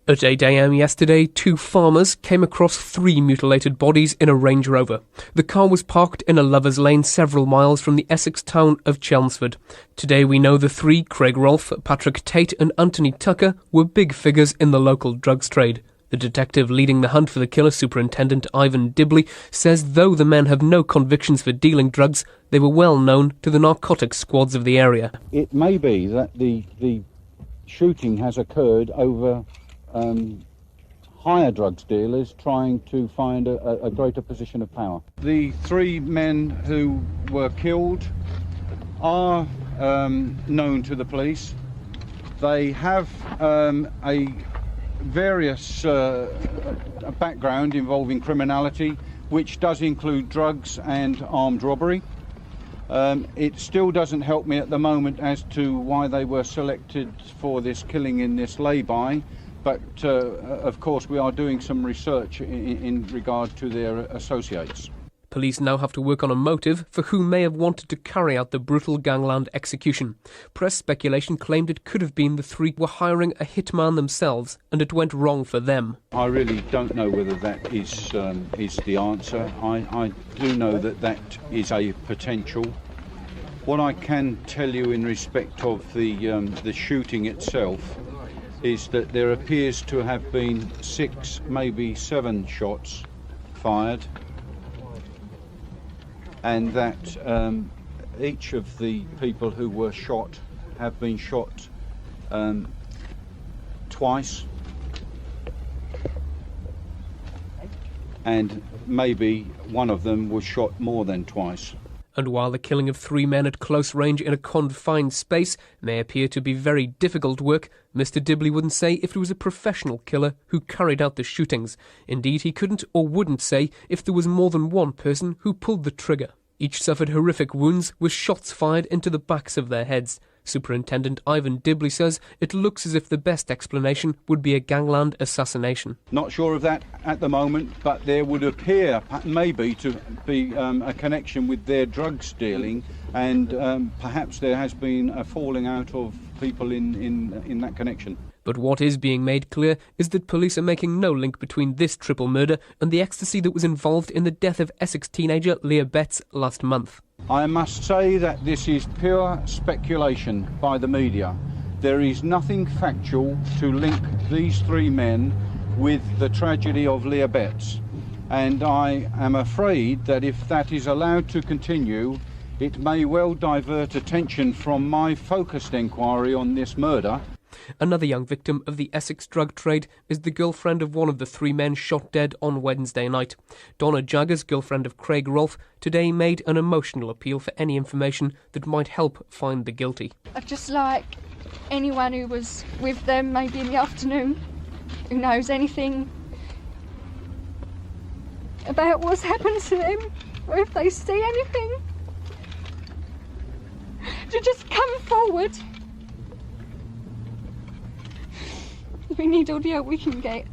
At 8 a.m. yesterday, two farmers came across three mutilated bodies in a Range Rover. The car was parked in a lover's lane several miles from the Essex town of Chelmsford. Today we know the three, Craig Rolfe, Patrick Tate and Anthony Tucker, were big figures in the local drugs trade. The detective leading the hunt for the killer, Superintendent Ivan Dibley, says though the men have no convictions for dealing drugs, they were well known to the narcotics squads of the area. It may be that the shooting has occurred over higher drugs dealers trying to find a greater position of power. The three men who were killed are known to the police. They have a various background involving criminality, which does include drugs and armed robbery. It still doesn't help me at the moment as to why they were selected for this killing in this lay-by, but of course we are doing some research in regard to their associates. Police now have to work on a motive for who may have wanted to carry out the brutal gangland execution. Press speculation claimed it could have been the three were hiring a hitman themselves and it went wrong for them. I really don't know whether that is the answer. I do know that is a potential. What I can tell you in respect of the shooting itself is that there appears to have been 6, maybe 7 shots fired, and that each of the people who were shot have been shot twice, and maybe one of them was shot more than twice. And while the killing of three men at close range in a confined space may appear to be very difficult work, Mr. Dibley wouldn't say if it was a professional killer who carried out the shootings. Indeed, he couldn't or wouldn't say if there was more than one person who pulled the trigger. Each suffered horrific wounds with shots fired into the backs of their heads. Superintendent Ivan Dibley says it looks as if the best explanation would be a gangland assassination. Not sure of that at the moment, but there would appear maybe to be a connection with their drugs dealing, and perhaps there has been a falling out of people in that connection. But what is being made clear is that police are making no link between this triple murder and the ecstasy that was involved in the death of Essex teenager Leah Betts last month. I must say that this is pure speculation by the media. There is nothing factual to link these three men with the tragedy of Leah Betts. And I am afraid that if that is allowed to continue, it may well divert attention from my focused inquiry on this murder. Another young victim of the Essex drug trade is the girlfriend of one of the three men shot dead on Wednesday night. Donna Jaggers, girlfriend of Craig Rolfe, today made an emotional appeal for any information that might help find the guilty. I'd just like anyone who was with them, maybe in the afternoon, who knows anything about what's happened to them, or if they see anything, to just come forward. We need all the help we can get.